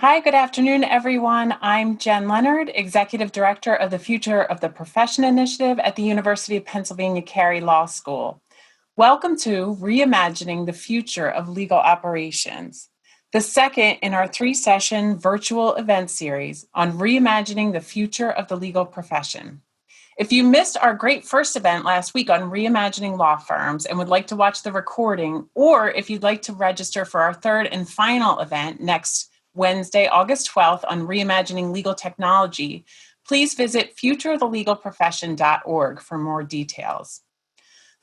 Hi, good afternoon, everyone. I'm Jen Leonard, Executive Director of the Future of the Profession Initiative at the University of Pennsylvania Carey Law School. Welcome to Reimagining the Future of Legal Operations, the second in our three-session virtual event series on reimagining the future of the legal profession. If you missed our great first event last week on reimagining law firms and would like to watch the recording, or if you'd like to register for our third and final event next Wednesday, August 12th on reimagining legal technology, please visit futureofthelegalprofession.org for more details.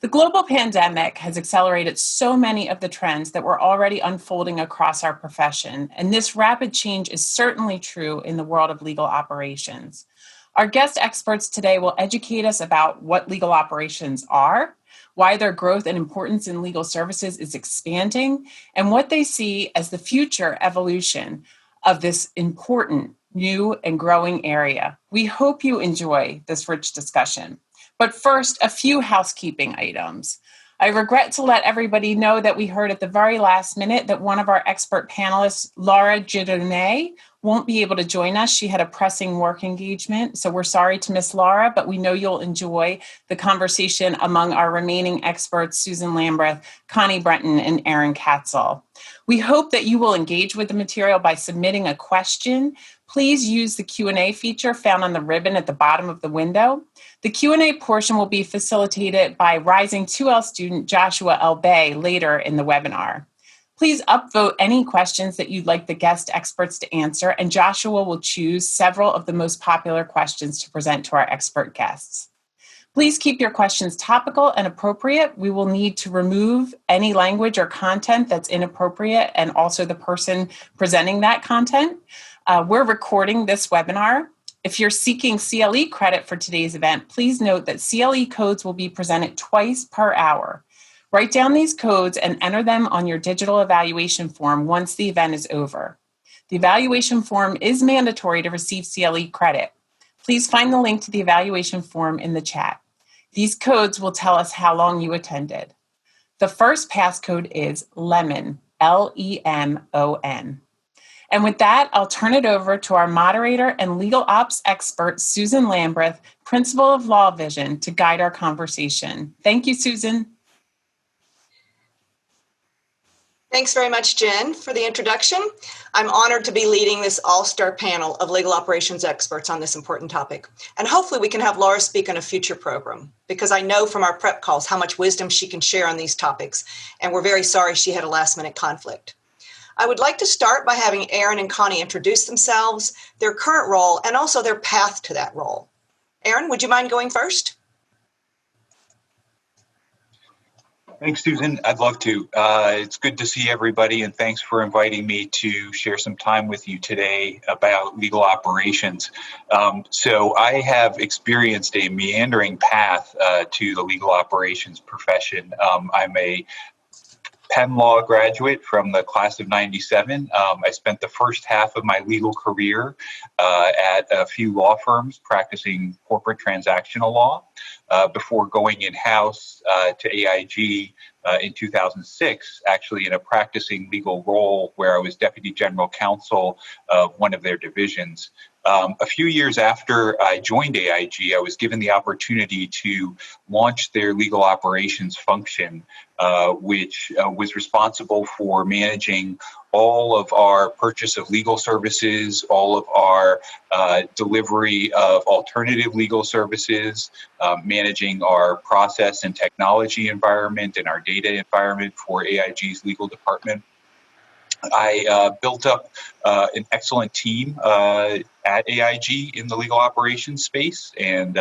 The global pandemic has accelerated so many of the trends that were already unfolding across our profession, and this rapid change is certainly true in the world of legal operations. Our guest experts today will educate us about what legal operations are, why their growth and importance in legal services is expanding, and what they see as the future evolution of this important, new, and growing area. We hope you enjoy this rich discussion. But first, a few housekeeping items. I regret to let everybody know that we heard at the very last minute that one of our expert panelists, Laura Dieudonné, won't be able to join us. She had a pressing work engagement, so we're sorry to miss Laura, but we know you'll enjoy the conversation among our remaining experts, Susan Lambreth, Connie, Brenton, and Erin Katzel. We hope that you will engage with the material by submitting a question. Please use the Q&A feature found on the ribbon at the bottom of the window. The Q&A portion will be facilitated by Rising 2L student Joshua El-Bey later in the webinar. Please upvote any questions that you'd like the guest experts to answer, and Joshua will choose several of the most popular questions to present to our expert guests. Please keep your questions topical and appropriate. We will need to remove any language or content that's inappropriate and also the person presenting that content. We're recording this webinar. If you're seeking CLE credit for today's event, please note that CLE codes will be presented twice per hour. Write down these codes and enter them on your digital evaluation form once the event is over. The evaluation form is mandatory to receive CLE credit. Please find the link to the evaluation form in the chat. These codes will tell us how long you attended. The first passcode is LEMON, L-E-M-O-N. And with that, I'll turn it over to our moderator and legal ops expert, Susan Lambreth, principal of LawVision, to guide our conversation. Thank you, Susan. Thanks very much, Jen, for the introduction. I'm honored to be leading this all-star panel of legal operations experts on this important topic. And hopefully we can have Laura speak on a future program, because I know from our prep calls how much wisdom she can share on these topics, and we're very sorry she had a last-minute conflict. I would like to start by having Erin and Connie introduce themselves, their current role, and also their path to that role. Erin, would you mind going first? Thanks, Susan. I'd love to. It's good to see everybody, and thanks for inviting me to share some time with you today about legal operations. So I have experienced a meandering path to the legal operations profession. I'm a Penn Law graduate from the class of 97. I spent the first half of my legal career at a few law firms practicing corporate transactional law before going in-house to AIG in 2006, actually in a practicing legal role where I was Deputy General Counsel of one of their divisions. A few years after I joined AIG, I was given the opportunity to launch their legal operations function, which was responsible for managing all of our purchase of legal services, all of our delivery of alternative legal services, managing our process and technology environment and our data environment for AIG's legal department. I built up an excellent team at AIG in the legal operations space and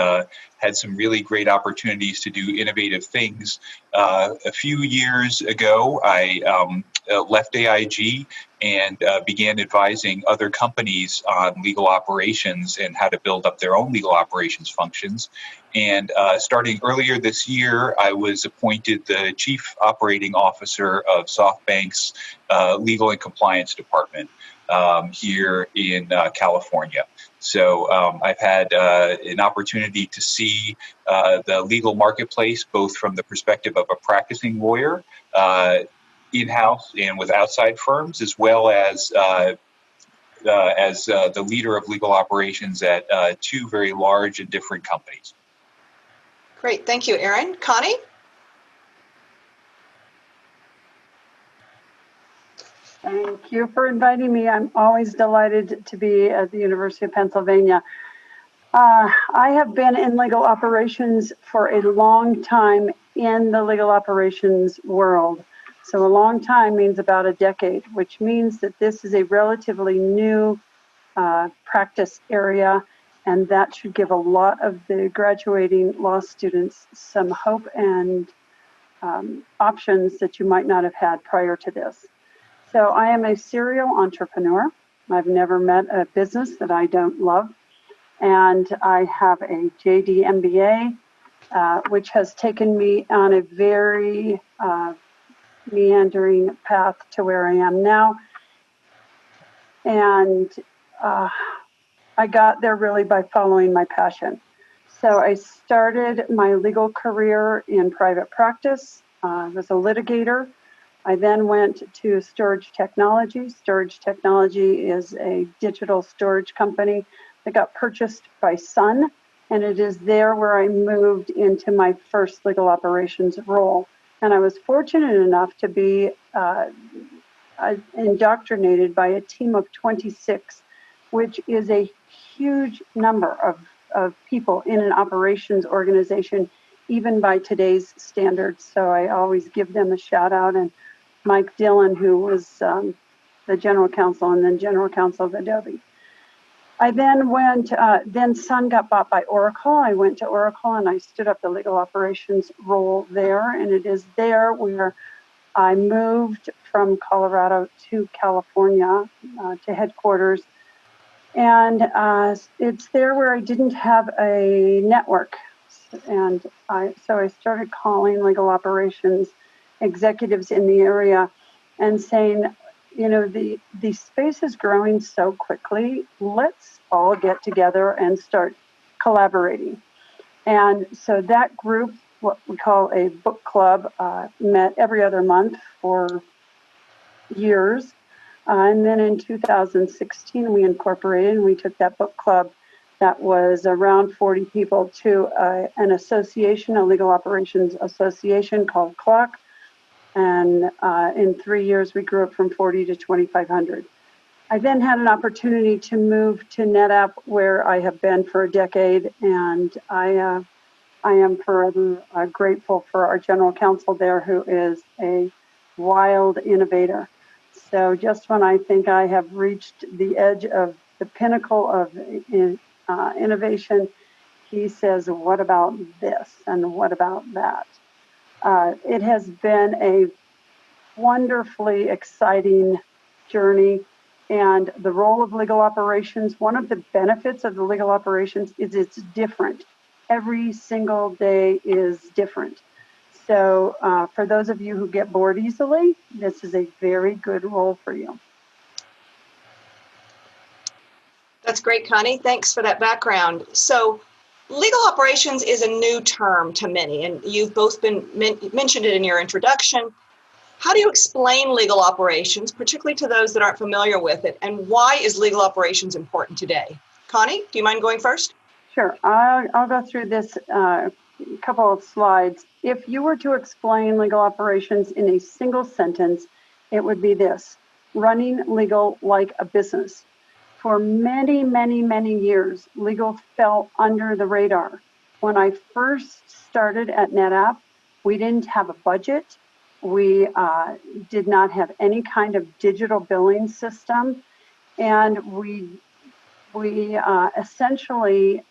had some really great opportunities to do innovative things. A few years ago, I left AIG and began advising other companies on legal operations and how to build up their own legal operations functions. And starting earlier this year, I was appointed the Chief Operating Officer of SoftBank's Legal and Compliance Department here in California. So I've had an opportunity to see the legal marketplace, both from the perspective of a practicing lawyer, in-house and with outside firms, as well as as the leader of legal operations at two very large and different companies. Great, thank you, Aaron. Connie? Thank you for inviting me. I'm always delighted to be at the University of Pennsylvania. I have been in legal operations for a long time in the legal operations world. So a long time means about a decade, which means that this is a relatively new practice area, and that should give a lot of the graduating law students some hope and options that you might not have had prior to this. So I am a serial entrepreneur. I've never met a business that I don't love. And I have a JD MBA, which has taken me on a very meandering path to where I am now. And I got there really by following my passion. So I started my legal career in private practice. I was a litigator. I then went to Storage Technology. Storage Technology is a digital storage company that got purchased by Sun, and it is there where I moved into my first legal operations role. And I was fortunate enough to be indoctrinated by a team of 26, which is a huge number of people in an operations organization, even by today's standards. So I always give them a shout out. And Mike Dillon, who was the general counsel and then general counsel of Adobe. I then went, then Sun got bought by Oracle. I went to Oracle and I stood up the legal operations role there. And it is there where I moved from Colorado to California to headquarters. And it's there where I didn't have a network. And so I started calling legal operations executives in the area and saying, you know, the space is growing so quickly. Let's all get together and start collaborating. And so that group, what we call a book club, met every other month for years. And then in 2016, we incorporated and we took that book club that was around 40 people to an association, a legal operations association called CLOC. And in 3 years, we grew up from 40 to 2,500. I then had an opportunity to move to Netapp, where I have been for a decade, and I am forever grateful for our general counsel there, who is a wild innovator. So just when I think I have reached the edge of the pinnacle of innovation, he says, what about this and what about that? It has been a wonderfully exciting journey, and the role of legal operations, one of the benefits of the legal operations is it's different. Every single day is different. So for those of you who get bored easily, this is a very good role for you. That's great, Connie. Thanks for that background. So legal operations is a new term to many, and you've both mentioned it in your introduction. How do you explain legal operations, particularly to those that aren't familiar with it, and why is legal operations important today? Connie, do you mind going first? Sure. I'll go through this couple of slides. If you were to explain legal operations in a single sentence, it would be this: running legal like a business. For many, many, many years, legal fell under the radar. When I first started at Netapp, we didn't have a budget. We did not have any kind of digital billing system. And we essentially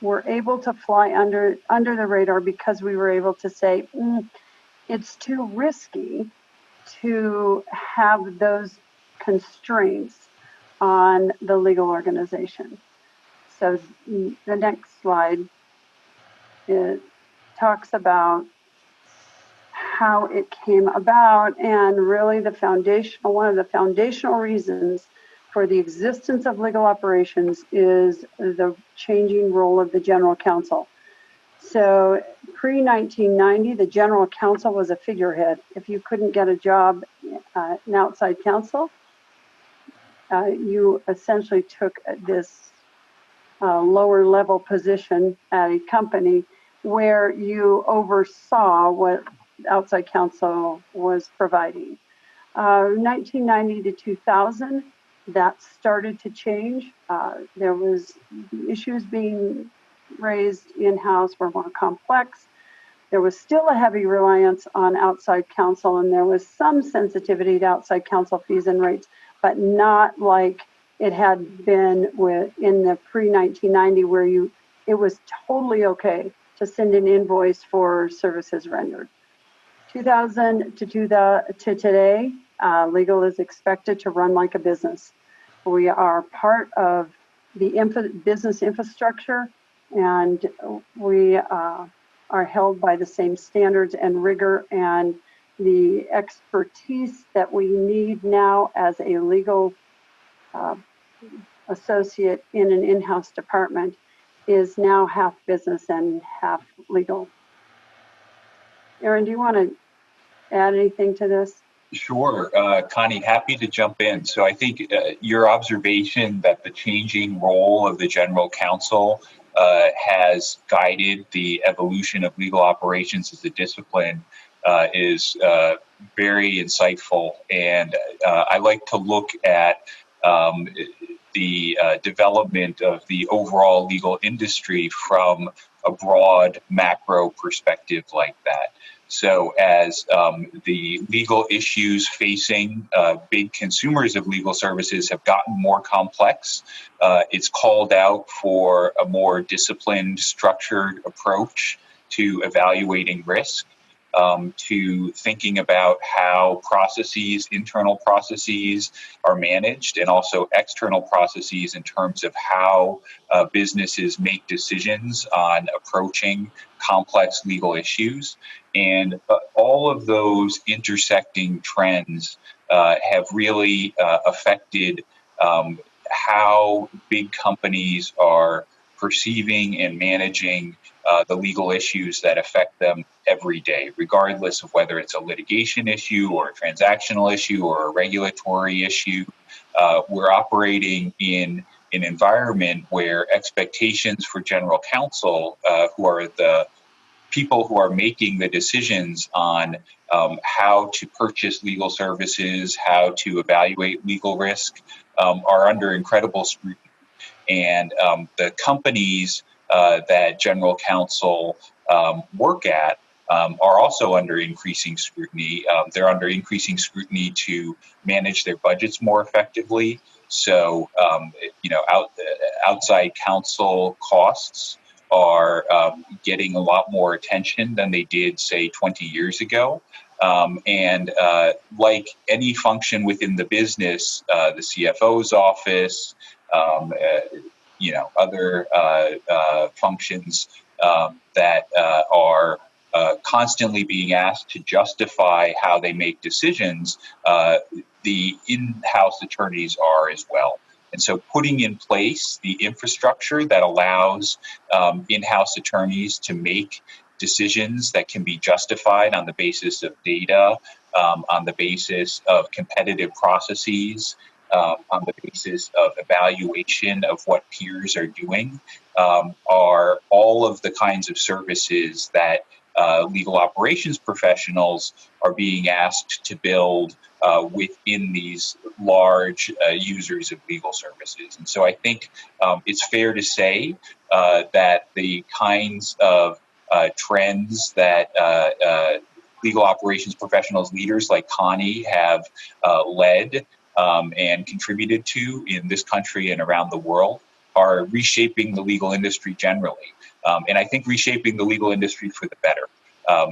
were able to fly under the radar because we were able to say, it's too risky to have those constraints on the legal organization. So the next slide, it talks about how it came about, and really one of the foundational reasons for the existence of legal operations is the changing role of the general counsel. So pre-1990, the general counsel was a figurehead. If you couldn't get a job, an outside counsel, you essentially took this lower level position at a company where you oversaw what outside counsel was providing. 1990 to 2000, that started to change. There was issues being raised in-house were more complex. There was still a heavy reliance on outside counsel, and there was some sensitivity to outside counsel fees and rates, but not like it had been in the pre-1990 where it was totally okay to send an invoice for services rendered. 2000 to today, legal is expected to run like a business. We are part of the business infrastructure, and we are held by the same standards and rigor, and the expertise that we need now as a legal associate in an in-house department is now half business and half legal. Erin, do you want to add anything to this? Sure, Connie, happy to jump in. So I think your observation that the changing role of the general counsel has guided the evolution of legal operations as a discipline is very insightful. And I like to look at the development of the overall legal industry from a broad macro perspective like that. So as the legal issues facing big consumers of legal services have gotten more complex, it's called out for a more disciplined, structured approach to evaluating risk, to thinking about how processes, internal processes are managed, and also external processes in terms of how businesses make decisions on approaching complex legal issues. And all of those intersecting trends have really affected how big companies are perceiving and managing the legal issues that affect them every day, regardless of whether it's a litigation issue or a transactional issue or a regulatory issue. We're operating in an environment where expectations for general counsel, who are the people who are making the decisions on how to purchase legal services, how to evaluate legal risk, are under incredible scrutiny. And the companies that general counsel work at are also under increasing scrutiny. They're under increasing scrutiny to manage their budgets more effectively. So, outside counsel costs are getting a lot more attention than they did, say, 20 years ago. And like any function within the business, the CFO's office, other functions that are constantly being asked to justify how they make decisions, the in-house attorneys are as well. And so putting in place the infrastructure that allows in-house attorneys to make decisions that can be justified on the basis of data, on the basis of competitive processes, on the basis of evaluation of what peers are doing, are all of the kinds of services that legal operations professionals are being asked to build within these large users of legal services. And so I think it's fair to say that the kinds of trends that legal operations professionals, leaders like Connie, have led and contributed to in this country and around the world are reshaping the legal industry generally. And I think reshaping the legal industry for the better,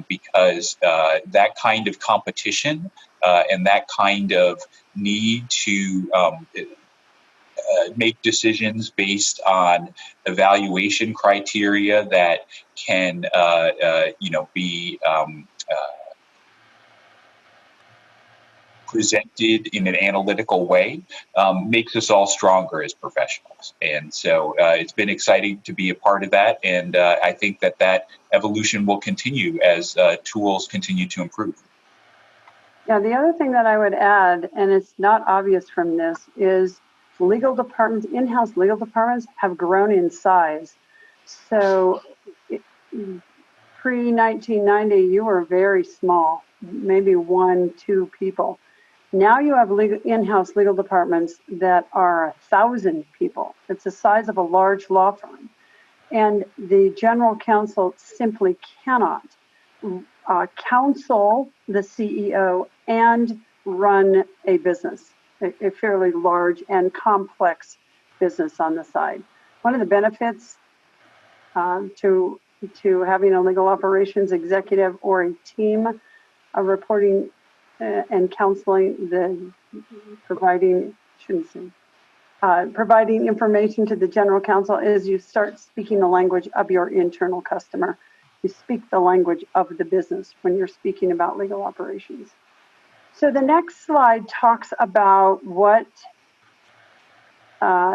because that kind of competition and that kind of need to make decisions based on evaluation criteria that can, be presented in an analytical way, makes us all stronger as professionals. And so it's been exciting to be a part of that. And I think that evolution will continue as tools continue to improve. Yeah, the other thing that I would add, and it's not obvious from this, is legal departments, in-house legal departments have grown in size. So pre-1990, you were very small, maybe 1-2 people. Now you have in-house legal departments that are 1,000 people. It's the size of a large law firm. And the general counsel simply cannot counsel the CEO and run a business, a fairly large and complex business on the side. One of the benefits to having a legal operations executive or a team reporting and counseling, providing information to the general counsel is you start speaking the language of your internal customer. You speak the language of the business when you're speaking about legal operations. So the next slide talks about what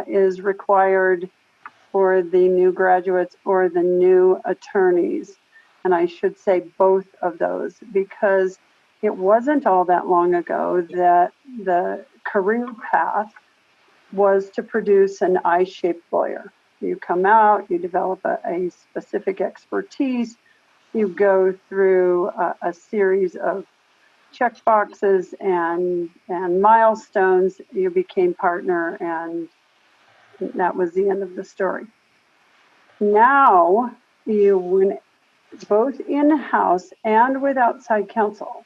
is required for the new graduates or the new attorneys. And I should say both of those, because it wasn't all that long ago that the career path was to produce an I-shaped lawyer. You come out, you develop a specific expertise, you go through a series of check boxes and milestones, you became partner, and that was the end of the story. Now, both in-house and with outside counsel,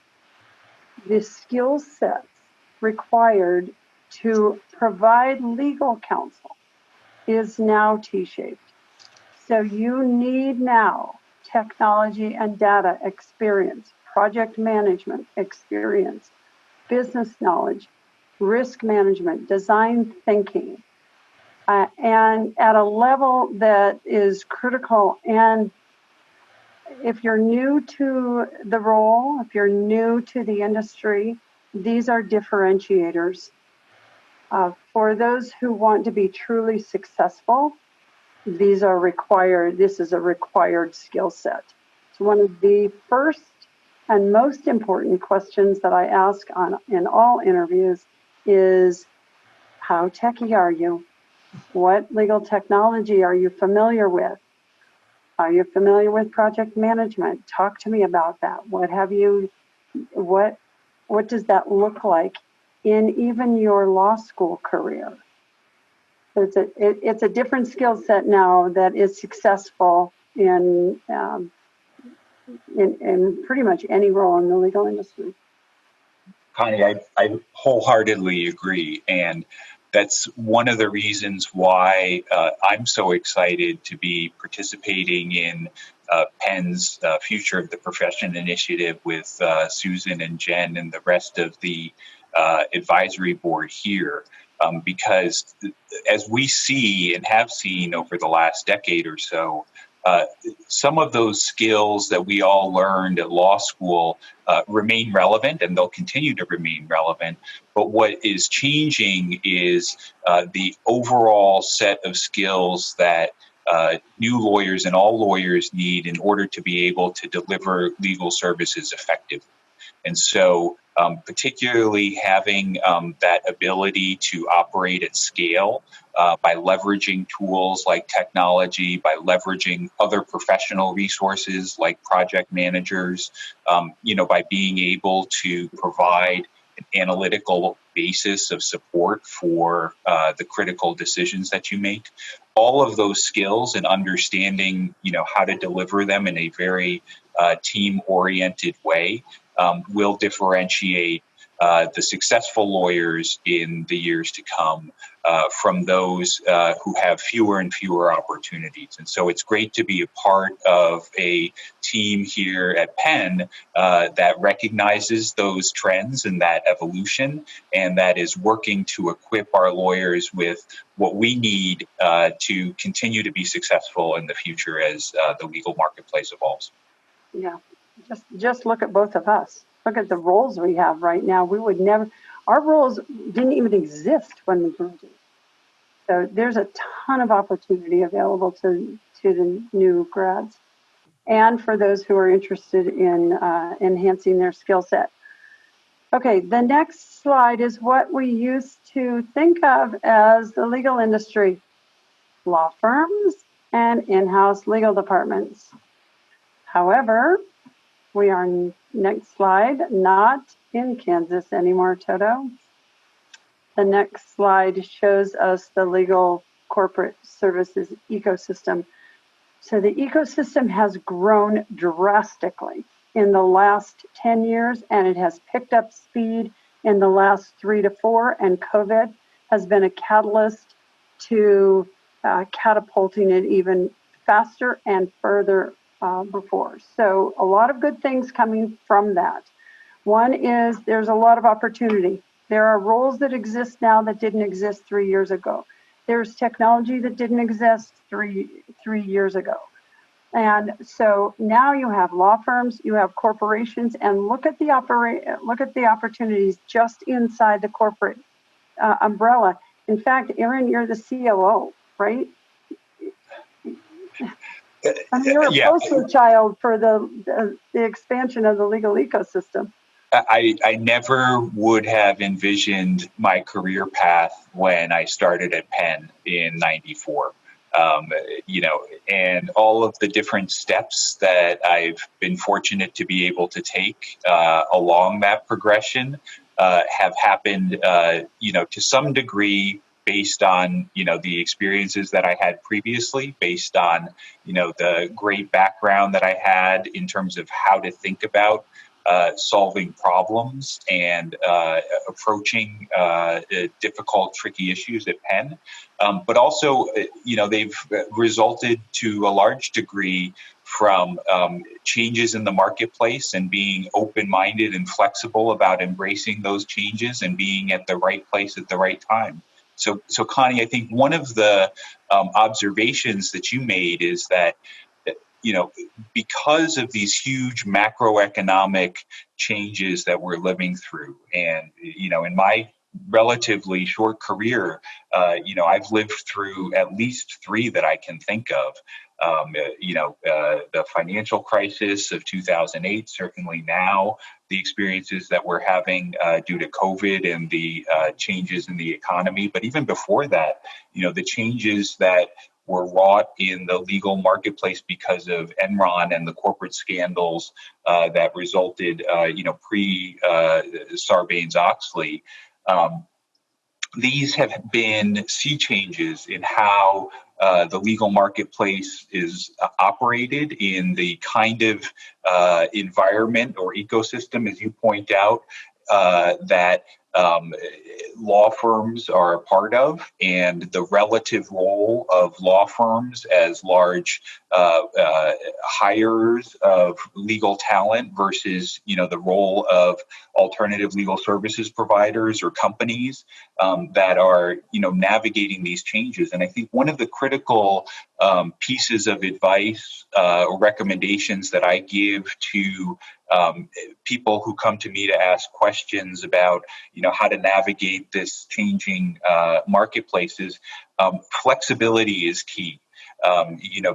the skill sets required to provide legal counsel is now T-shaped. So you need now technology and data experience, project management experience, business knowledge, risk management, design thinking, and at a level that is critical. And if you're new to the role, if you're new to the industry, these are differentiators. For those who want to be truly successful, these are required. This is a required skill set. So one of the first and most important questions that I ask in all interviews is, how techy are you? What legal technology are you familiar with? Are you familiar with project management? Talk to me about that. What does that look like in even your law school career? So it's a different skill set now that is successful in pretty much any role in the legal industry. Connie, I wholeheartedly agree. And that's one of the reasons why I'm so excited to be participating in Penn's Future of the Profession initiative with Susan and Jen and the rest of the advisory board here. Because as we see and have seen over the last decade or so, some of those skills that we all learned at law school remain relevant, and they'll continue to remain relevant. But what is changing is the overall set of skills that new lawyers and all lawyers need in order to be able to deliver legal services effectively. And so particularly having that ability to operate at scale by leveraging tools like technology, by leveraging other professional resources like project managers, by being able to provide an analytical basis of support for the critical decisions that you make. All of those skills and understanding, how to deliver them in a very team-oriented way will differentiate the successful lawyers in the years to come from those who have fewer and fewer opportunities. And so it's great to be a part of a team here at Penn that recognizes those trends and that evolution, and that is working to equip our lawyers with what we need to continue to be successful in the future as the legal marketplace evolves. Yeah. Just look at both of us. Look at the roles we have right now. We would never, our roles didn't even exist when we graduated. So there's a ton of opportunity available to the new grads and for those who are interested in enhancing their skill set. Okay, the next slide is what we used to think of as the legal industry, law firms and in-house legal departments. However, we are, next slide, not in Kansas anymore, Toto. The next slide shows us the legal corporate services ecosystem. So the ecosystem has grown drastically in the last 10 years, and it has picked up speed in the last 3 to 4, and COVID has been a catalyst to catapulting it even faster and further before. So a lot of good things coming from that. One is there's a lot of opportunity. There are roles that exist now that didn't exist 3 years ago. There's technology that didn't exist three years ago. And so now you have law firms, you have corporations, and look at the opportunities just inside the corporate umbrella. In fact, Erin, you're the COO, right? I mean, you're a poster child for the expansion of the legal ecosystem. I never would have envisioned my career path when I started at Penn in '94. And all of the different steps that I've been fortunate to be able to take along that progression have happened, to some degree based on, the experiences that I had previously, based on, the great background that I had in terms of how to think about solving problems and approaching difficult, tricky issues at Penn. But also, they've resulted to a large degree from changes in the marketplace and being open-minded and flexible about embracing those changes and being at the right place at the right time. So Connie, I think one of the observations that you made is that because of these huge macroeconomic changes that we're living through, and, in my relatively short career, I've lived through at least 3 that I can think of. The financial crisis of 2008, certainly now, the experiences that we're having due to COVID and the changes in the economy. But even before that, the changes that were wrought in the legal marketplace because of Enron and the corporate scandals that resulted, pre Sarbanes-Oxley. These have been sea changes in how the legal marketplace is operated, in the kind of environment or ecosystem, as you point out, that law firms are a part of, and the relative role of law firms as large hirers of legal talent versus, the role of alternative legal services providers or companies that are, navigating these changes. And I think one of the critical pieces of advice or recommendations that I give to people who come to me to ask questions about, how to navigate this changing marketplaces, flexibility is key.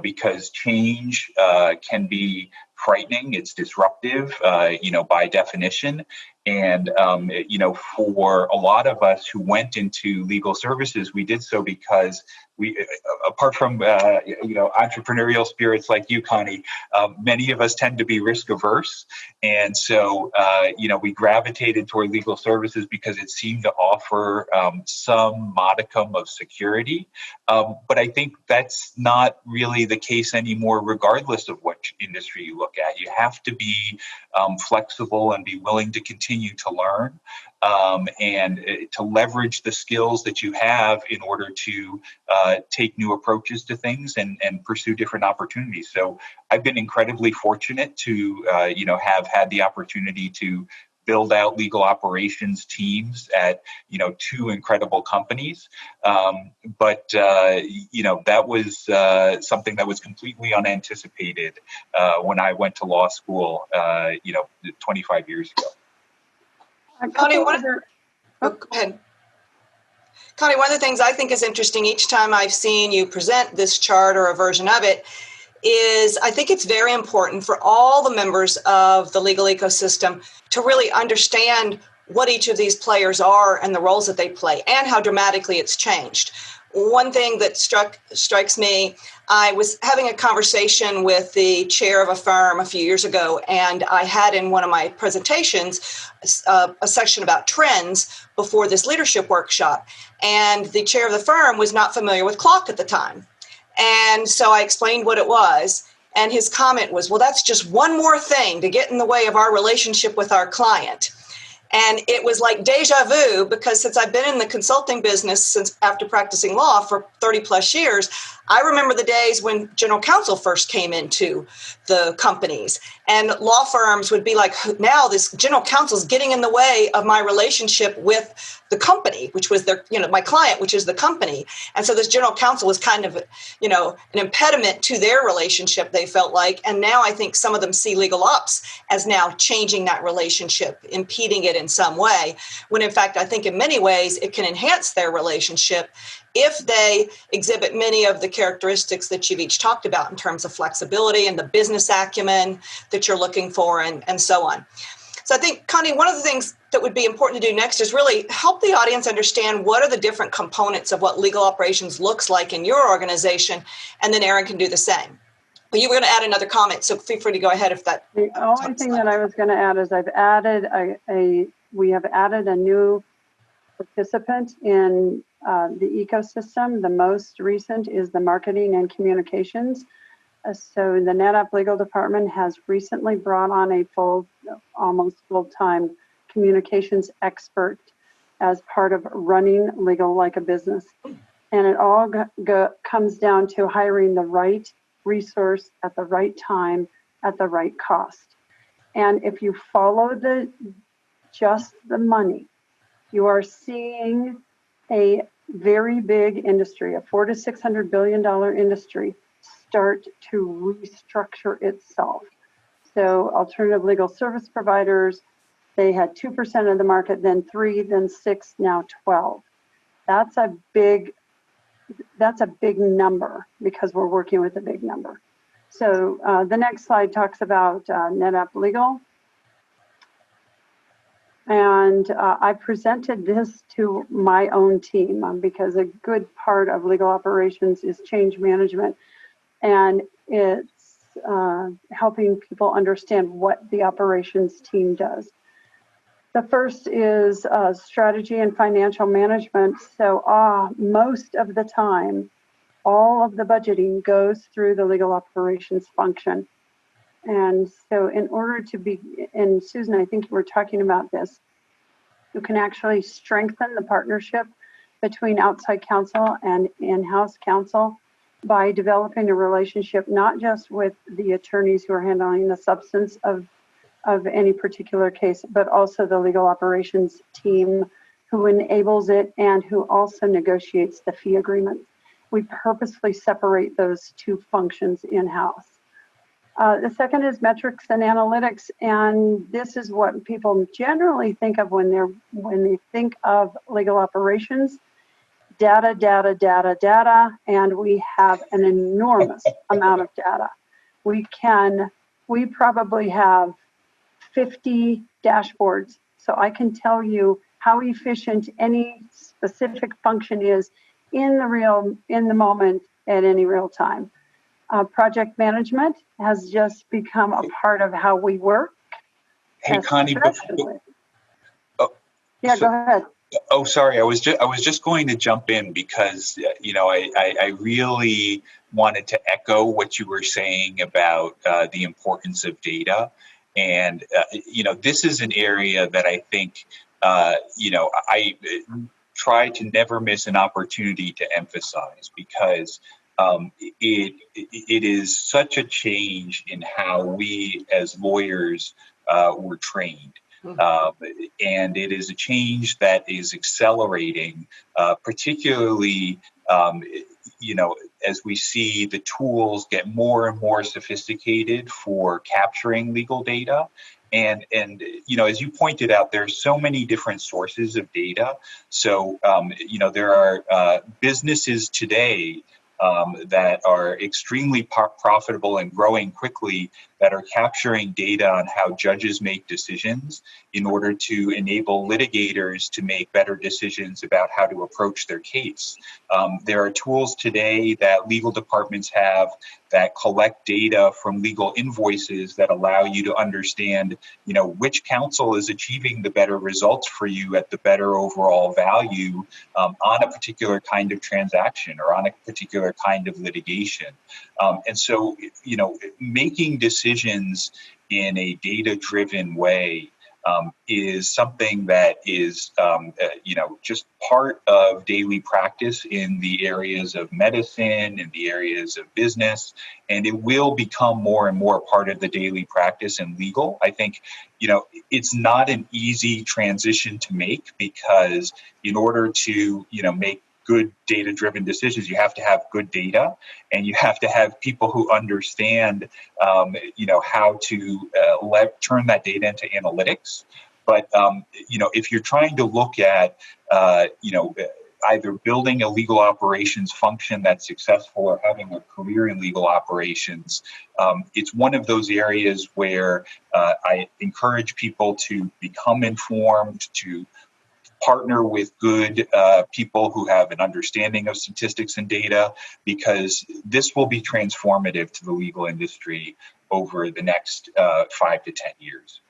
Because change can be frightening, it's disruptive, by definition. And, for a lot of us who went into legal services, we did so because we, apart from, entrepreneurial spirits like you, Connie, many of us tend to be risk averse. And so, we gravitated toward legal services because it seemed to offer some modicum of security. But I think that's not really the case anymore, regardless of what industry you look at. You have to be flexible and be willing to continue to learn and to leverage the skills that you have in order to take new approaches to things and pursue different opportunities. So I've been incredibly fortunate to, have had the opportunity to build out legal operations teams at, 2 incredible companies. But that was something that was completely unanticipated when I went to law school, 25 years ago. Connie, go ahead. Connie, one of the things I think is interesting each time I've seen you present this chart or a version of it is I think it's very important for all the members of the legal ecosystem to really understand what each of these players are and the roles that they play and how dramatically it's changed. One thing that strikes me, I was having a conversation with the chair of a firm a few years ago, and I had in one of my presentations a section about trends before this leadership workshop. And the chair of the firm was not familiar with clock at the time. And so I explained what it was. And his comment was, well, that's just one more thing to get in the way of our relationship with our client. And it was like deja vu, because since I've been in the consulting business since after practicing law for 30 plus years, I remember the days when general counsel first came into the companies, and law firms would be like, now this general counsel is getting in the way of my relationship with the company, which was their, my client, which is the company. And so this general counsel was kind of, an impediment to their relationship, they felt like. And now I think some of them see legal ops as now changing that relationship, impeding it in some way, when in fact, I think in many ways it can enhance their relationship if they exhibit many of the characteristics that you've each talked about in terms of flexibility and the business acumen that you're looking for and so on. So I think, Connie, one of the things that would be important to do next is really help the audience understand what are the different components of what legal operations looks like in your organization, and then Erin can do the same. Well, you were going to add another comment, so feel free to go ahead if that. The only thing that I was going to add is we have added a new participant in the ecosystem. The most recent is the marketing and communications. So the Netapp Legal Department has recently brought on a almost full-time communications expert as part of running legal like a business. And it all comes down to hiring the right resource at the right time at the right cost. And if you follow just the money, you are seeing a very big industry, a $400 to $600 billion industry, start to restructure itself. So alternative legal service providers, they had 2% of the market, then 3%, then 6%, now 12%. That's a big number because we're working with a big number. So the next slide talks about Netapp Legal. And I presented this to my own team because a good part of legal operations is change management. And it's helping people understand what the operations team does. The first is strategy and financial management. So most of the time, all of the budgeting goes through the legal operations function. And so in order to be, and Susan, I think you were talking about this, you can actually strengthen the partnership between outside counsel and in-house counsel by developing a relationship not just with the attorneys who are handling the substance of any particular case, but also the legal operations team who enables it and who also negotiates the fee agreement. We purposefully separate those two functions in-house. The second is metrics and analytics, and this is what people generally think of when they think of legal operations. Data, data, data, data, and we have an enormous amount of data. We probably have 50 dashboards, so I can tell you how efficient any specific function is in the moment at any real time. Project management has just become a part of how we work. Hey, Connie, go ahead. Oh, sorry. I was just going to jump in because I really wanted to echo what you were saying about the importance of data, and this is an area that I think I try to never miss an opportunity to emphasize because it is such a change in how we as lawyers were trained. And it is a change that is accelerating, particularly, as we see the tools get more and more sophisticated for capturing legal data. And as you pointed out, there's so many different sources of data. So, there are businesses today that are extremely profitable and growing quickly that are capturing data on how judges make decisions in order to enable litigators to make better decisions about how to approach their case. There are tools today that legal departments have that collect data from legal invoices that allow you to understand, which counsel is achieving the better results for you at the better overall value on a particular kind of transaction or on a particular kind of litigation. And so, making decisions in a data-driven way is something that is, just part of daily practice in the areas of medicine, in the areas of business, and it will become more and more part of the daily practice in legal. I think, it's not an easy transition to make because in order to, make good data-driven decisions, you have to have good data, and you have to have people who understand, how to turn that data into analytics. But if you're trying to look at, either building a legal operations function that's successful or having a career in legal operations, it's one of those areas where I encourage people to become informed, to partner with good people who have an understanding of statistics and data, because this will be transformative to the legal industry over the next 5 to 10 years.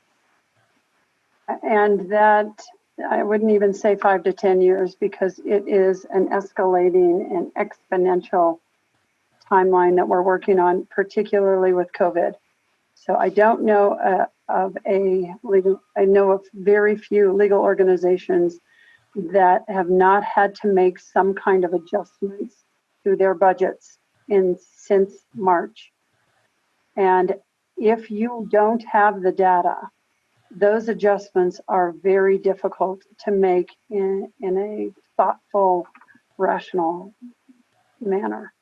And that, I wouldn't even say 5 to 10 years, because it is an escalating and exponential timeline that we're working on, particularly with COVID. So I don't know I know of very few legal organizations that have not had to make some kind of adjustments to their budgets since March. And if you don't have the data, those adjustments are very difficult to make in a thoughtful, rational manner.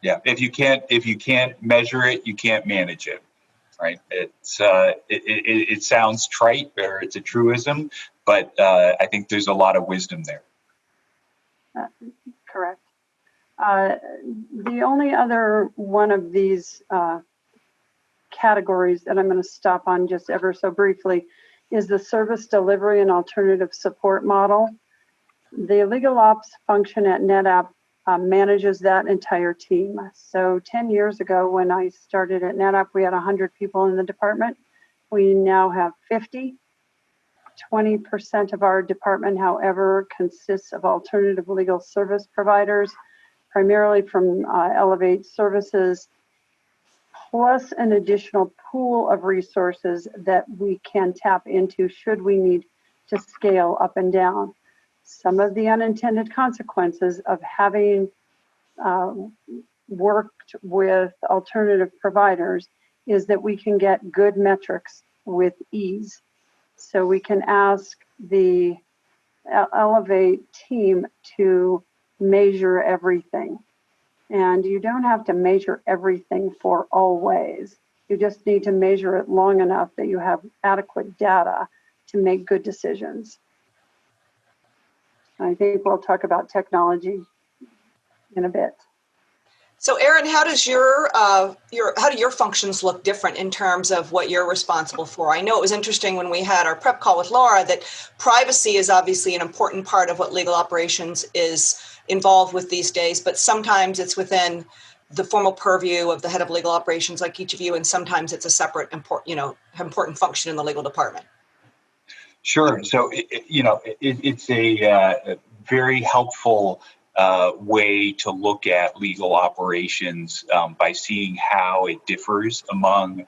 Yeah, if you can't measure it, you can't manage it, right? It sounds trite, or it's a truism, but I think there's a lot of wisdom there. Correct. The only other one of these categories that I'm going to stop on just ever so briefly is the service delivery and alternative support model. The legal ops function at Netapp manages that entire team. So 10 years ago, when I started at Netapp, we had 100 people in the department. We now have 50. 20% of our department, however, consists of alternative legal service providers, primarily from Elevate Services, plus an additional pool of resources that we can tap into should we need to scale up and down. Some of the unintended consequences of having worked with alternative providers is that we can get good metrics with ease. So we can ask the Elevate team to measure everything. And you don't have to measure everything for always. You just need to measure it long enough that you have adequate data to make good decisions. I think we'll talk about technology in a bit. So, Erin, how do your functions look different in terms of what you're responsible for? I know it was interesting when we had our prep call with Laura that privacy is obviously an important part of what legal operations is involved with these days, but sometimes it's within the formal purview of the head of legal operations, like each of you, and sometimes it's a separate important function in the legal department. Sure. So, it's a very helpful way to look at legal operations by seeing how it differs among,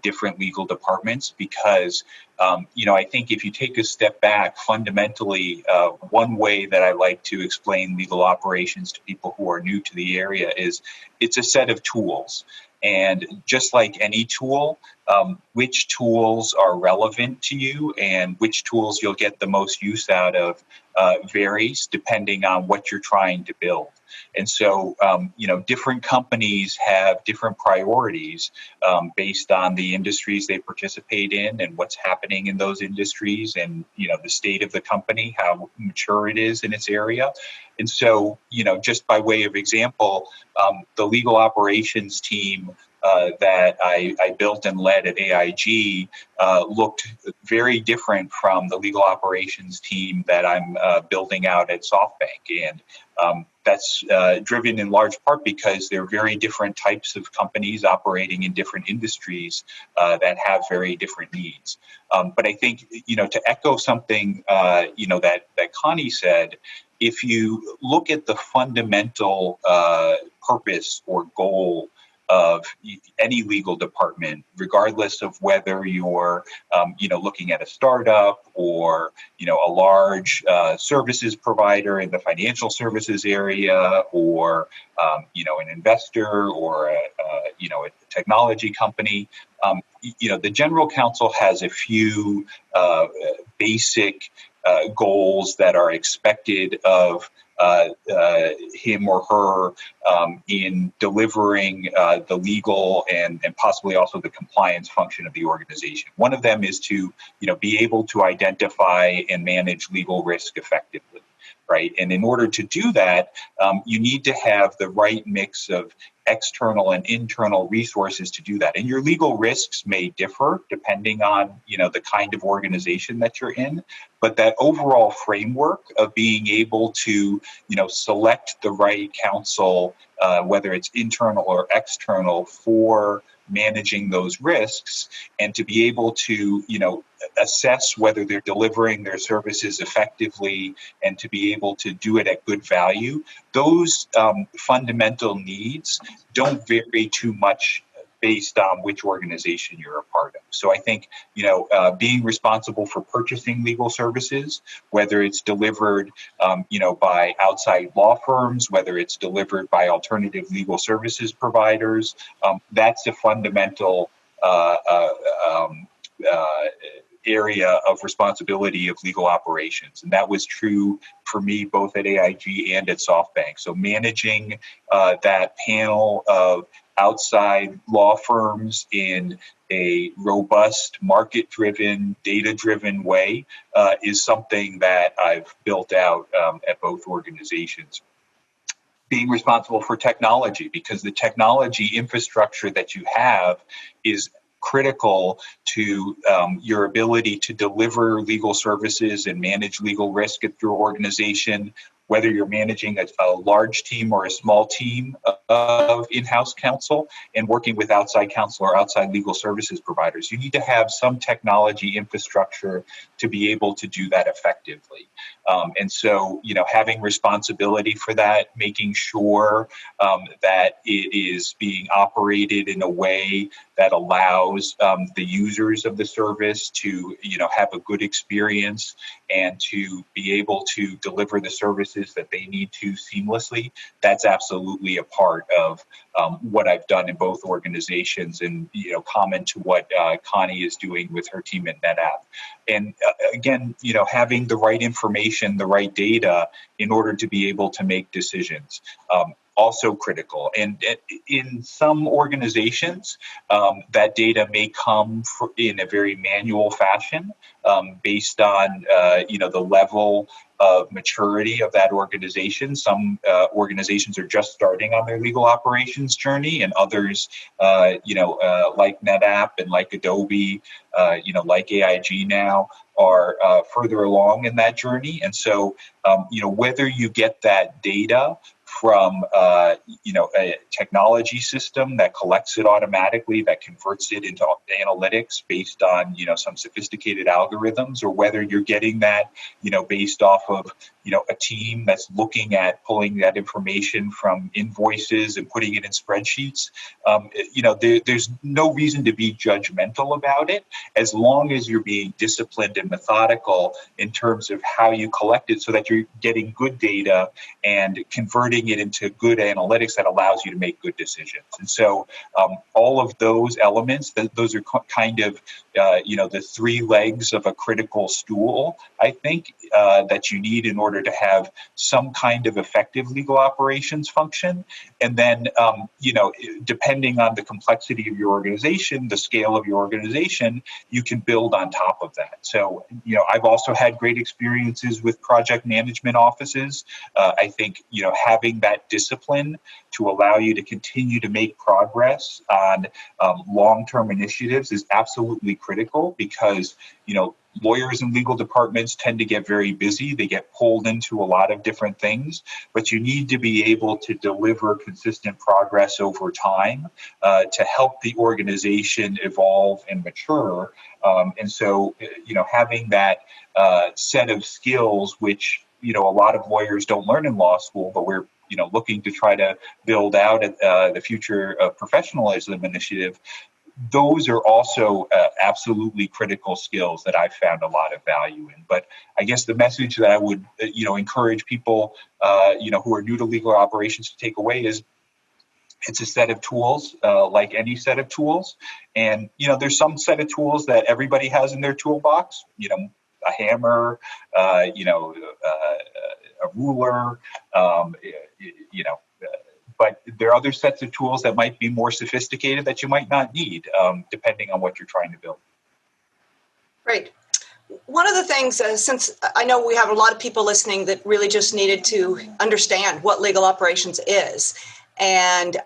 different legal departments. Because, I think if you take a step back, fundamentally, one way that I like to explain legal operations to people who are new to the area is it's a set of tools. And just like any tool, which tools are relevant to you and which tools you'll get the most use out of varies depending on what you're trying to build. And so, different companies have different priorities based on the industries they participate in and what's happening in those industries and, the state of the company, how mature it is in its area. And so, just by way of example, the legal operations team that I built and led at AIG looked very different from the legal operations team that I'm building out at SoftBank. And that's driven in large part because they're very different types of companies operating in different industries that have very different needs. But I think, to echo something, that Connie said, if you look at the fundamental purpose or goal of any legal department, regardless of whether you're, looking at a startup or, a large services provider in the financial services area, or, an investor or a technology company. The General Counsel has a few basic goals that are expected of him or her in delivering the legal and possibly also the compliance function of the organization. One of them is to, be able to identify and manage legal risk effectively, right? And in order to do that, you need to have the right mix of external and internal resources to do that. And your legal risks may differ depending on, the kind of organization that you're in, but that overall framework of being able to, select the right counsel, whether it's internal or external, for managing those risks, and to be able to, assess whether they're delivering their services effectively and to be able to do it at good value. Those fundamental needs don't vary too much based on which organization you're a part of. So I think, being responsible for purchasing legal services, whether it's delivered, by outside law firms, whether it's delivered by alternative legal services providers, that's a fundamental area of responsibility of legal operations. And that was true for me both at AIG and at SoftBank. So managing that panel of outside law firms in a robust, market-driven, data-driven way is something that I've built out at both organizations. Being responsible for technology, because the technology infrastructure that you have is critical to your ability to deliver legal services and manage legal risk at your organization, whether you're managing a large team or a small team of in-house counsel and working with outside counsel or outside legal services providers. You need to have some technology infrastructure to be able to do that effectively. And so, having responsibility for that, making sure that it is being operated in a way that allows the users of the service to, have a good experience and to be able to deliver the services that they need to seamlessly. That's absolutely a part of what I've done in both organizations, and common to what Connie is doing with her team at Netapp. And again, having the right information, the right data in order to be able to make decisions. Also critical. And in some organizations, that data may come in a very manual fashion based on, the level of maturity of that organization. Some organizations are just starting on their legal operations journey, and others, like Netapp and like Adobe, like AIG now, are further along in that journey. And so, whether you get that data from a technology system that collects it automatically, that converts it into analytics based on some sophisticated algorithms, or whether you're getting that based off of a team that's looking at pulling that information from invoices and putting it in spreadsheets. There's no reason to be judgmental about it, as long as you're being disciplined and methodical in terms of how you collect it, so that you're getting good data and converting converting it into good analytics that allows you to make good decisions. And so all of those elements, those are kind of, the three legs of a critical stool, I think, that you need in order to have some kind of effective legal operations function. And then, depending on the complexity of your organization, the scale of your organization, you can build on top of that. So, I've also had great experiences with project management offices. I think, having that discipline to allow you to continue to make progress on long-term initiatives is absolutely critical, because, lawyers and legal departments tend to get very busy. They get pulled into a lot of different things, but you need to be able to deliver consistent progress over time to help the organization evolve and mature. And so, having that set of skills, which, a lot of lawyers don't learn in law school, but we're looking to try to build out at the Future Professionalism Initiative, those are also absolutely critical skills that I've found a lot of value in. But I guess the message that I would, encourage people, who are new to legal operations to take away is, it's a set of tools, like any set of tools. And, there's some set of tools that everybody has in their toolbox, a hammer, a ruler, but there are other sets of tools that might be more sophisticated that you might not need, depending on what you're trying to build. Great. One of the things, since I know we have a lot of people listening that really just needed to understand what legal operations is, and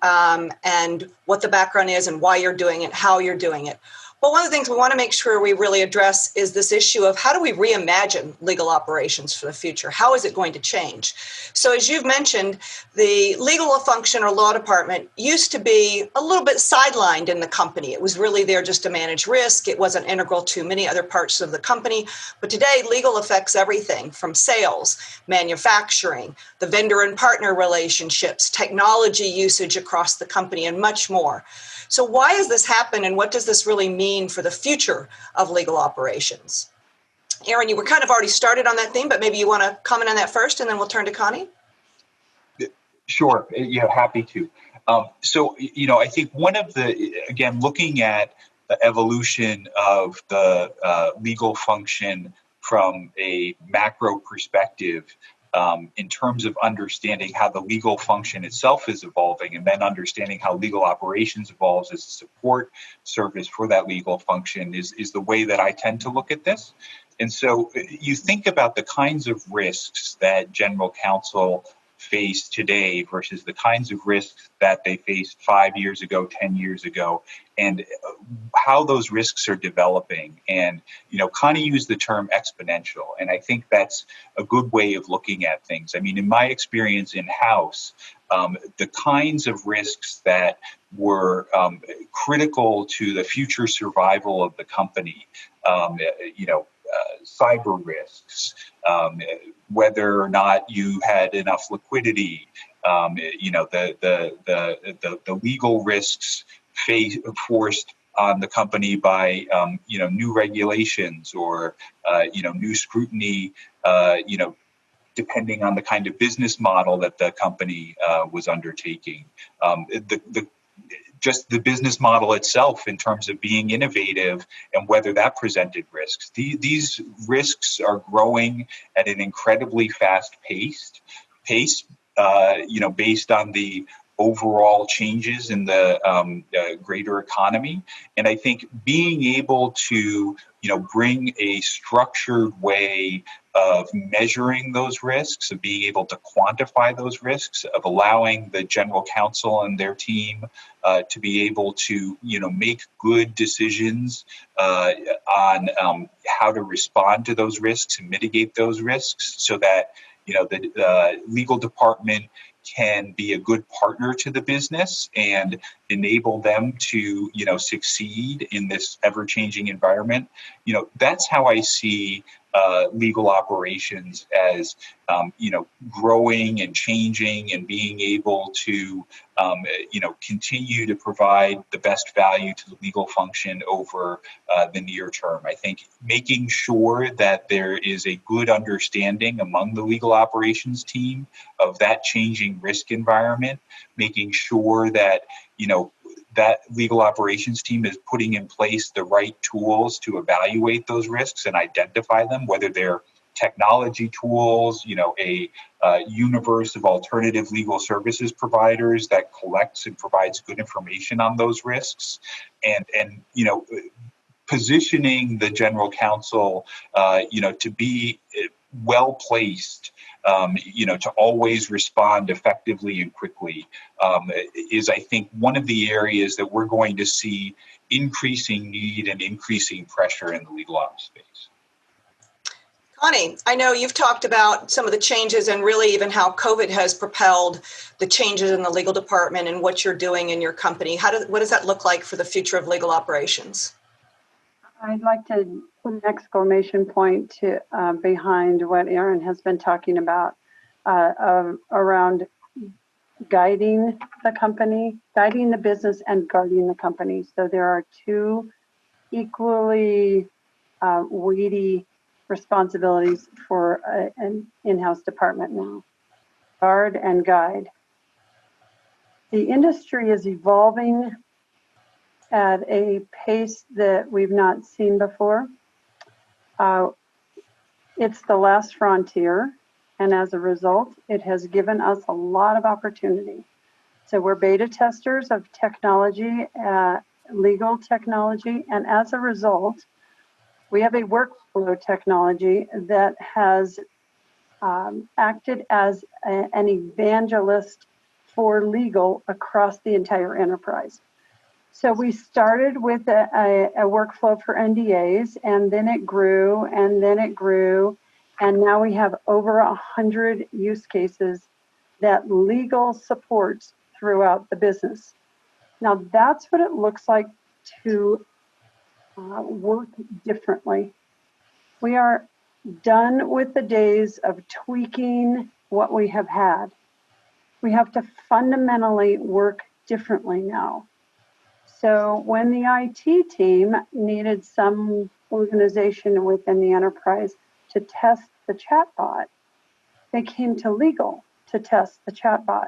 what the background is and why you're doing it, how you're doing it. But one of the things we want to make sure we really address is this issue of, how do we reimagine legal operations for the future? How is it going to change? So as you've mentioned, the legal function or law department used to be a little bit sidelined in the company. It was really there just to manage risk. It wasn't integral to many other parts of the company. But today, legal affects everything from sales, manufacturing, the vendor and partner relationships, technology usage across the company, and much more. So why has this happened, and what does this really mean for the future of legal operations? Aaron, you were kind of already started on that theme, but maybe you want to comment on that first, and then we'll turn to Connie. Sure, happy to. So, I think one of again, looking at the evolution of the legal function from a macro perspective, in terms of understanding how the legal function itself is evolving, and then understanding how legal operations evolves as a support service for that legal function is the way that I tend to look at this. And so you think about the kinds of risks that general counsel face today versus the kinds of risks that they faced 5 years ago, 10 years ago, and how those risks are developing. And, Connie used the term exponential, and I think that's a good way of looking at things. I mean, in my experience in-house, the kinds of risks that were critical to the future survival of the company, cyber risks, whether or not you had enough liquidity, the legal risks forced on the company by new regulations or new scrutiny, depending on the kind of business model that the company was undertaking. Just the business model itself in terms of being innovative and whether that presented risks. These risks are growing at an incredibly fast pace, based on the overall changes in the greater economy. And I think being able to, bring a structured way of measuring those risks, of being able to quantify those risks, of allowing the general counsel and their team to be able to, make good decisions on how to respond to those risks and mitigate those risks, so that, the legal department can be a good partner to the business and enable them to, succeed in this ever-changing environment. That's how I see legal operations as, growing and changing and being able to, continue to provide the best value to the legal function over the near term. I think making sure that there is a good understanding among the legal operations team of that changing risk environment, making sure that, that legal operations team is putting in place the right tools to evaluate those risks and identify them, whether they're technology tools, a universe of alternative legal services providers that collects and provides good information on those risks, and positioning the general counsel, to be well placed, to always respond effectively and quickly, is, I think, one of the areas that we're going to see increasing need and increasing pressure in the legal ops space. Connie, I know you've talked about some of the changes and really even how COVID has propelled the changes in the legal department and what you're doing in your company. What does that look like for the future of legal operations? I'd like to put an exclamation point behind what Aaron has been talking about around guiding the company, guiding the business, and guarding the company. So there are two equally weighty responsibilities for an in-house department now: guard and guide. The industry is evolving at a pace that we've not seen before. It's the last frontier, and as a result, it has given us a lot of opportunity. So we're beta testers of technology, legal technology, and as a result, we have a workflow technology that has acted as an evangelist for legal across the entire enterprise. So we started with a workflow for NDAs, and then it grew, and then it grew, and now we have over 100 use cases that legal supports throughout the business. Now that's what it looks like to work differently. We are done with the days of tweaking what we have had. We have to fundamentally work differently now. So when the IT team needed some organization within the enterprise to test the chatbot, they came to legal to test the chatbot.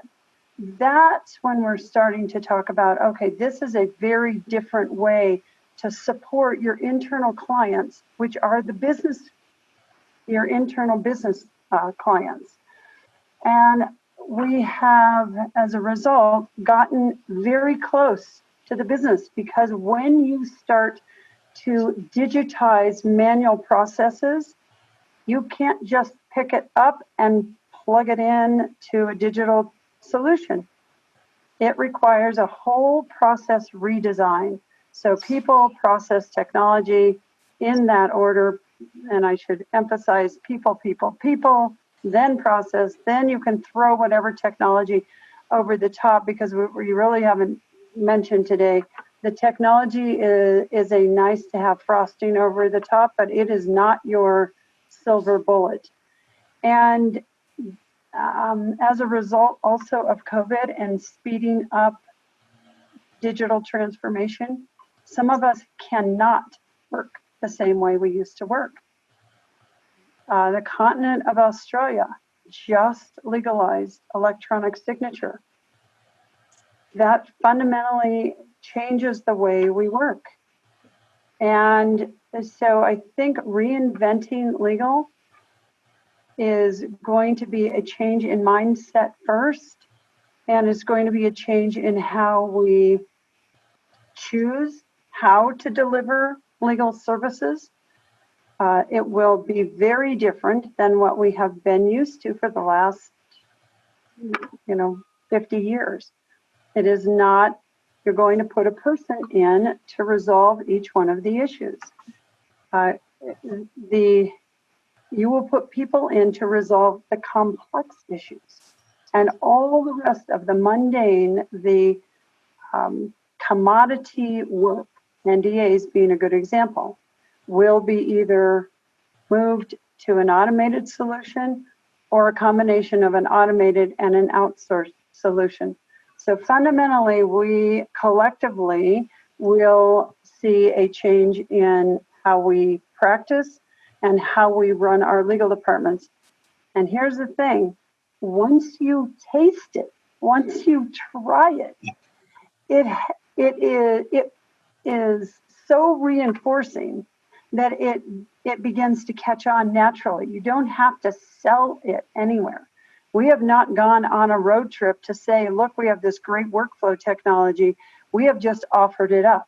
That's when we're starting to talk about, okay, this is a very different way to support your internal clients, which are your internal business clients. And we have, as a result, gotten very close to the business, because when you start to digitize manual processes, you can't just pick it up and plug it in to a digital solution. It requires a whole process redesign. So people, process, technology, in that order, and I should emphasize people, then process, then you can throw whatever technology over the top, because we really haven't mentioned today, the technology is a nice to have frosting over the top, but it is not your silver bullet. And as a result also of COVID and speeding up digital transformation, some of us cannot work the same way we used to work. The continent of Australia just legalized electronic signature. That fundamentally changes the way we work. And so I think reinventing legal is going to be a change in mindset first, and it's going to be a change in how we choose how to deliver legal services. It will be very different than what we have been used to for the last, 50 years. It is not, you're going to put a person in to resolve each one of the issues. You will put people in to resolve the complex issues, and all the rest of the mundane, the commodity work, NDAs being a good example, will be either moved to an automated solution or a combination of an automated and an outsourced solution. So fundamentally, we collectively will see a change in how we practice and how we run our legal departments. And here's the thing, once you taste it, once you try it, it is so reinforcing that it begins to catch on naturally. You don't have to sell it anywhere. We have not gone on a road trip to say, look, we have this great workflow technology. We have just offered it up.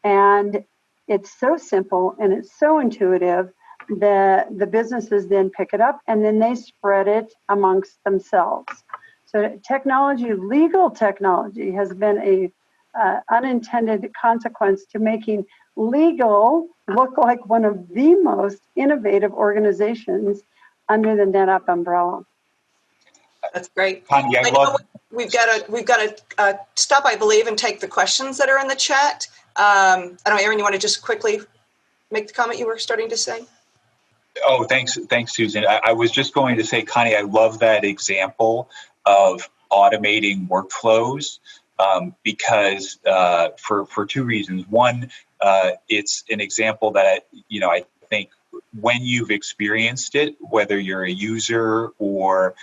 And it's so simple and it's so intuitive that the businesses then pick it up and then they spread it amongst themselves. So technology, legal technology, has been a unintended consequence to making legal look like one of the most innovative organizations under the Netapp umbrella. That's great. Connie, I know we've got to stop, I believe, and take the questions that are in the chat. I don't know, Aaron, you want to just quickly make the comment you were starting to say? Oh, thanks, Susan. I was just going to say, Connie, I love that example of automating workflows because for two reasons. One, it's an example that I think when you've experienced it, whether you're a user or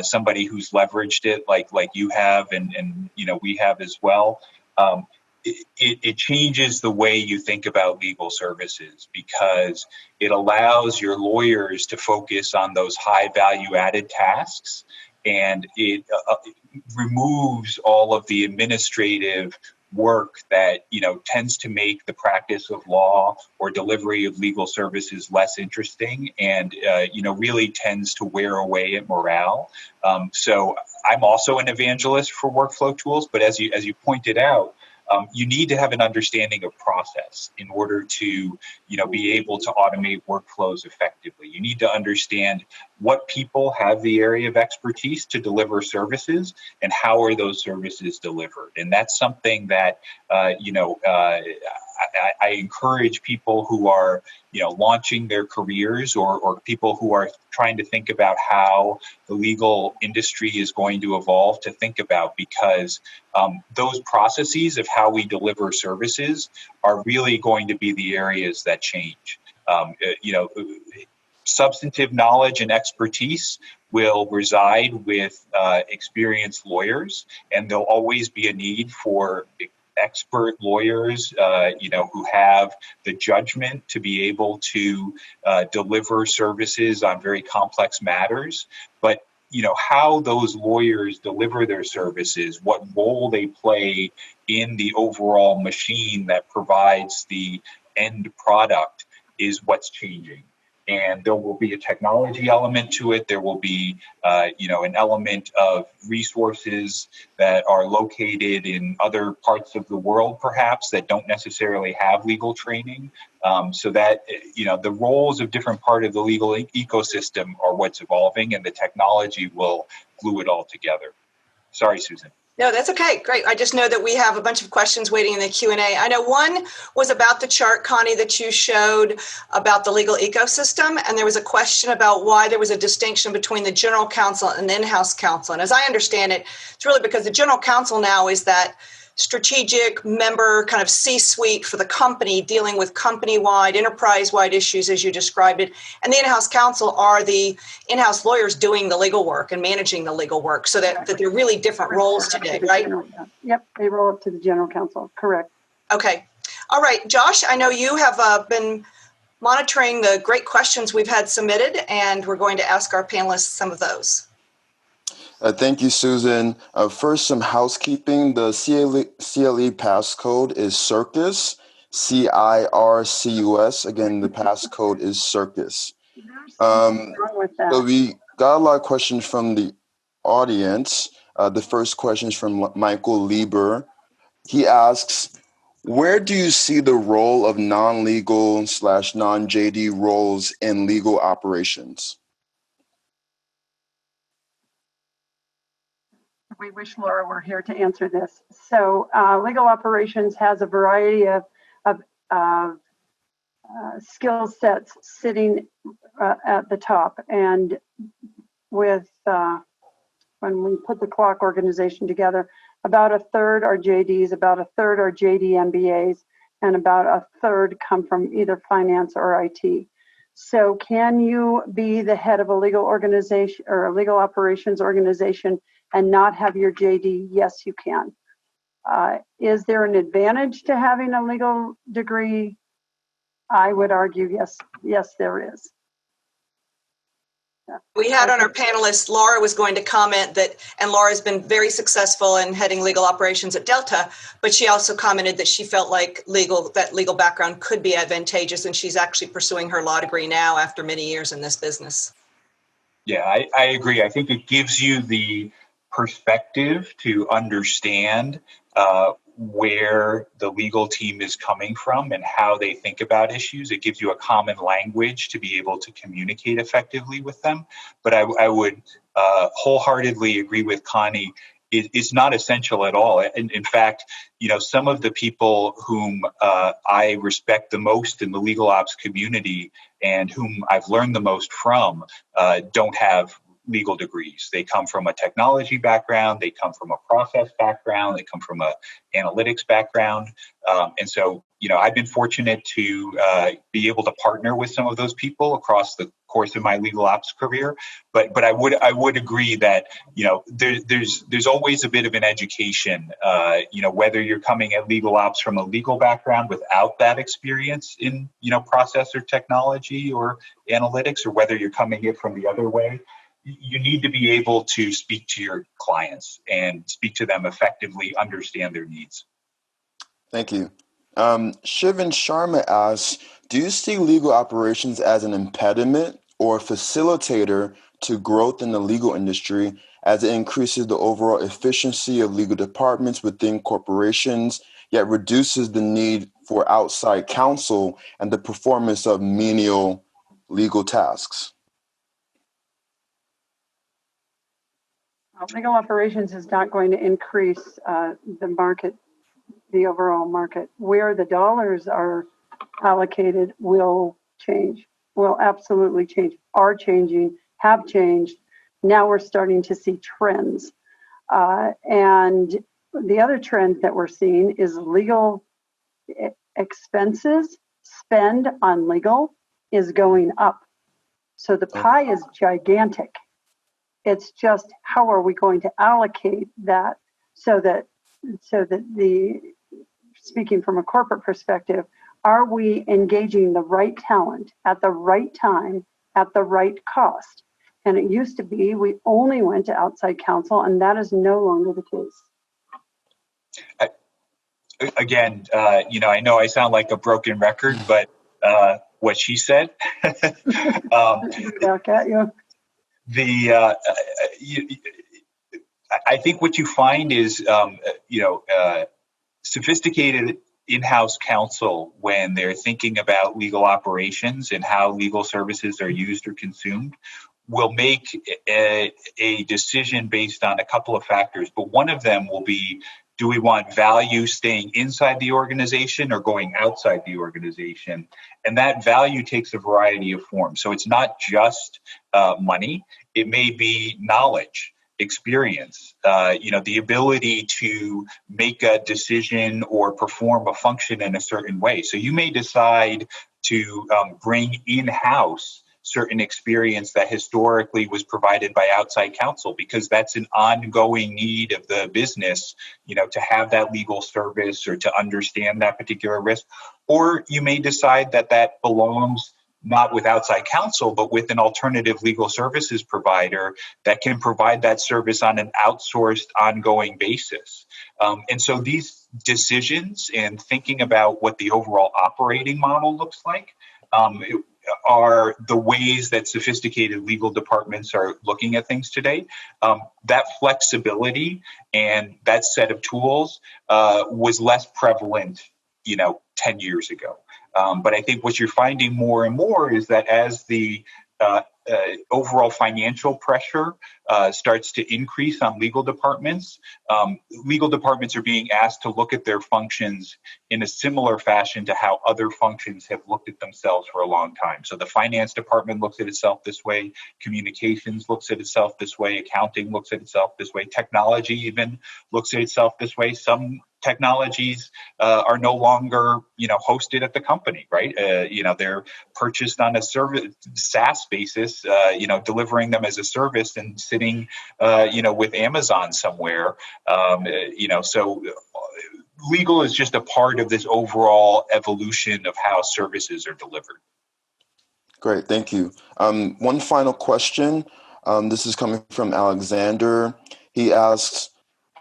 somebody who's leveraged it, like you have, and we have as well. It changes the way you think about legal services because it allows your lawyers to focus on those high value added tasks, and it removes all of the administrative work that tends to make the practice of law or delivery of legal services less interesting, and really tends to wear away at morale. So I'm also an evangelist for workflow tools, but as you pointed out, you need to have an understanding of process in order to, be able to automate workflows effectively. You need to understand what people have the area of expertise to deliver services and how are those services delivered. And that's something that, I encourage people who are, launching their careers or people who are trying to think about how the legal industry is going to evolve to think about, because those processes of how we deliver services are really going to be the areas that change. Substantive knowledge and expertise will reside with experienced lawyers, and there'll always be a need for expert lawyers, who have the judgment to be able to deliver services on very complex matters. But how those lawyers deliver their services, what role they play in the overall machine that provides the end product is what's changing. And there will be a technology element to it. There will be, an element of resources that are located in other parts of the world, perhaps, that don't necessarily have legal training. So that, the roles of different part of the legal ecosystem are what's evolving, and the technology will glue it all together. Sorry, Susan. No, that's okay. Great. I just know that we have a bunch of questions waiting in the Q&A. I know one was about the chart, Connie, that you showed about the legal ecosystem. And there was a question about why there was a distinction between the general counsel and the in-house counsel. And as I understand it, it's really because the general counsel now is that strategic member kind of C-suite for the company, dealing with company-wide, enterprise-wide issues as you described it. And the in-house counsel are the in-house lawyers doing the legal work and managing the legal work, so that they're really different roles today, right? Yep, they roll up to the general counsel, correct. Okay. All right, Josh, I know you have been monitoring the great questions we've had submitted, and we're going to ask our panelists some of those. Thank you, Susan. First, some housekeeping. The CLE passcode is Circus, CIRCUS. Again, the passcode is Circus. So we got a lot of questions from the audience. The first question is from Michael Lieber. He asks, where do you see the role of non-legal / non-JD roles in legal operations? We wish Laura were here to answer this. So legal operations has a variety of skill sets sitting at the top. And with when we put the clock organization together, about a third are JDs, about a third are JD MBAs, and about a third come from either finance or IT. So can you be the head of a legal organization or a legal operations organization and not have your JD? Yes, you can. Is there an advantage to having a legal degree? I would argue yes, there is. We had on our panelists, Laura was going to comment that, and Laura's been very successful in heading legal operations at Delta, but she also commented that she felt like that legal background could be advantageous, and she's actually pursuing her law degree now after many years in this business. Yeah, I agree. I think it gives you the perspective to understand where the legal team is coming from and how they think about issues. It gives you a common language to be able to communicate effectively with them. But I would wholeheartedly agree with Connie. It's not essential at all. And in fact, some of the people whom I respect the most in the legal ops community and whom I've learned the most from don't have legal degrees. They come from a technology background, they come from a process background, they come from an analytics background. And so, I've been fortunate to be able to partner with some of those people across the course of my legal ops career. But I would agree that, there's always a bit of an education, whether you're coming at legal ops from a legal background without that experience in, process or technology or analytics, or whether you're coming it from the other way. You need to be able to speak to your clients and speak to them effectively, understand their needs. Thank you. Shivan Sharma asks, do you see legal operations as an impediment or facilitator to growth in the legal industry as it increases the overall efficiency of legal departments within corporations, yet reduces the need for outside counsel and the performance of menial legal tasks? Legal operations is not going to increase the overall market. Where the dollars are allocated will change, will absolutely change, are changing, have changed. Now we're starting to see trends. And the other trend that we're seeing is legal expenses, spend on legal is going up. So the pie is gigantic. It's just how are we going to allocate that so that the, speaking from a corporate perspective, are we engaging the right talent at the right time at the right cost? And it used to be we only went to outside counsel, and that is no longer the case. Again, I know I sound like a broken record, but what she said. Back at you. I think what you find is, sophisticated in-house counsel, when they're thinking about legal operations and how legal services are used or consumed, will make a decision based on a couple of factors. But one of them will be, do we want value staying inside the organization or going outside the organization? And that value takes a variety of forms. So it's not just money. It may be knowledge, experience, the ability to make a decision or perform a function in a certain way. So you may decide to bring in-house certain experience that historically was provided by outside counsel, because that's an ongoing need of the business, to have that legal service or to understand that particular risk. Or you may decide that belongs not with outside counsel, but with an alternative legal services provider that can provide that service on an outsourced, ongoing basis. And so these decisions and thinking about what the overall operating model looks like are the ways that sophisticated legal departments are looking at things today. That flexibility and that set of tools was less prevalent, 10 years ago. But I think what you're finding more and more is that as the overall financial pressure starts to increase on legal departments. Legal departments are being asked to look at their functions in a similar fashion to how other functions have looked at themselves for a long time. So the finance department looks at itself this way, communications looks at itself this way, accounting looks at itself this way, technology even looks at itself this way. Some technologies are no longer, hosted at the company, right? They're purchased on a service SaaS basis, delivering them as a service and sitting, with Amazon somewhere. So legal is just a part of this overall evolution of how services are delivered. Great, thank you. One final question. This is coming from Alexander. He asks,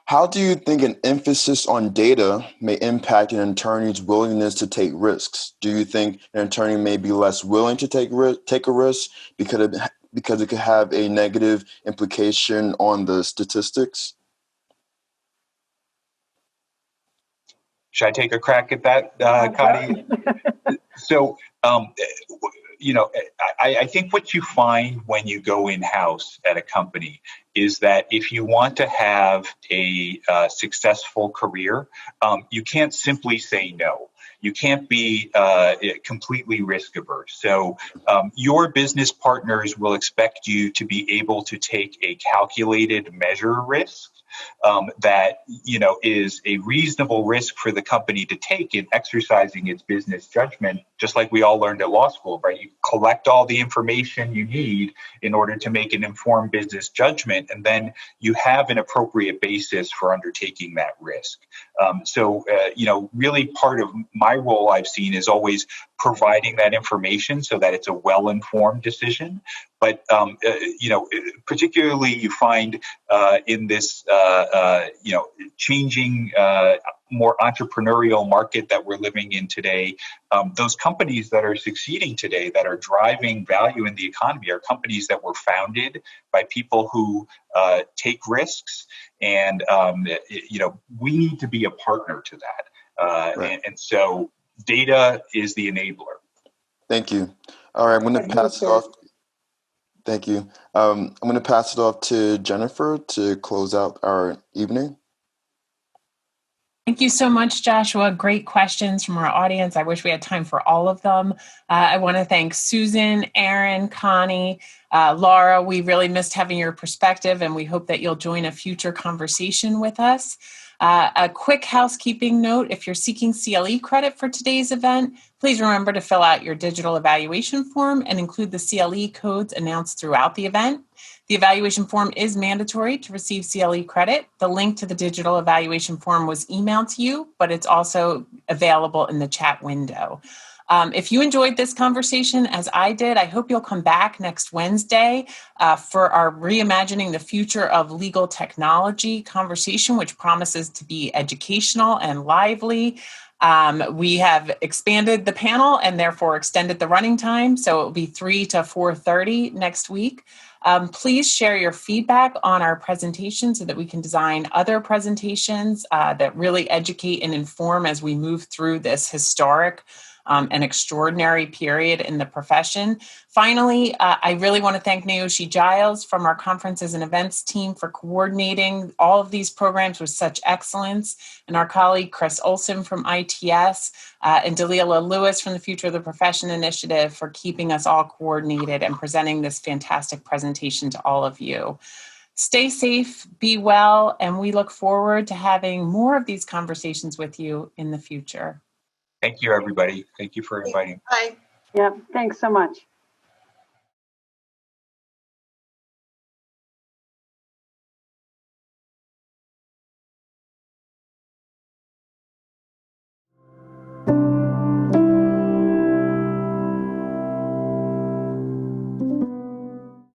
how do you think an emphasis on data may impact an attorney's willingness to take risks? Do you think an attorney may be less willing to take a risk because it could have a negative implication on the statistics? Should I take a crack at that, Connie? So, I think what you find when you go in-house at a company is that if you want to have a successful career, you can't simply say no. You can't be completely risk averse. So your business partners will expect you to be able to take a calculated measure risk that is a reasonable risk for the company to take in exercising its business judgment, just like we all learned at law school, right? You collect all the information you need in order to make an informed business judgment, and then you have an appropriate basis for undertaking that risk. Really part of my role I've seen is always providing that information so that it's a well-informed decision. But, particularly you find in this, changing, more entrepreneurial market that we're living in today, those companies that are succeeding today, that are driving value in the economy, are companies that were founded by people who take risks. And, we need to be a partner to that. Right. And so data is the enabler. Thank you. All right, I'm going to pass it off. Thank you. I'm going to pass it off to Jennifer to close out our evening. Thank you so much, Joshua. Great questions from our audience. I wish we had time for all of them. I want to thank Susan, Aaron, Connie, Laura. We really missed having your perspective, and we hope that you'll join a future conversation with us. A quick housekeeping note: if you're seeking CLE credit for today's event, please remember to fill out your digital evaluation form and include the CLE codes announced throughout the event. The evaluation form is mandatory to receive CLE credit. The link to the digital evaluation form was emailed to you, but it's also available in the chat window. If you enjoyed this conversation as I did, I hope you'll come back next Wednesday for our Reimagining the Future of Legal Technology conversation, which promises to be educational and lively. We have expanded the panel and therefore extended the running time, so it will be 3 to 4:30 next week. Please share your feedback on our presentation so that we can design other presentations that really educate and inform as we move through this historic an extraordinary period in the profession. Finally, I really want to thank Naoshi Giles from our conferences and events team for coordinating all of these programs with such excellence, and our colleague Chris Olson from ITS, and Delilah Lewis from the Future of the Profession Initiative for keeping us all coordinated and presenting this fantastic presentation to all of you. Stay safe, be well, and we look forward to having more of these conversations with you in the future. Thank you, everybody. Thank you for inviting. Bye. Yeah, thanks so much.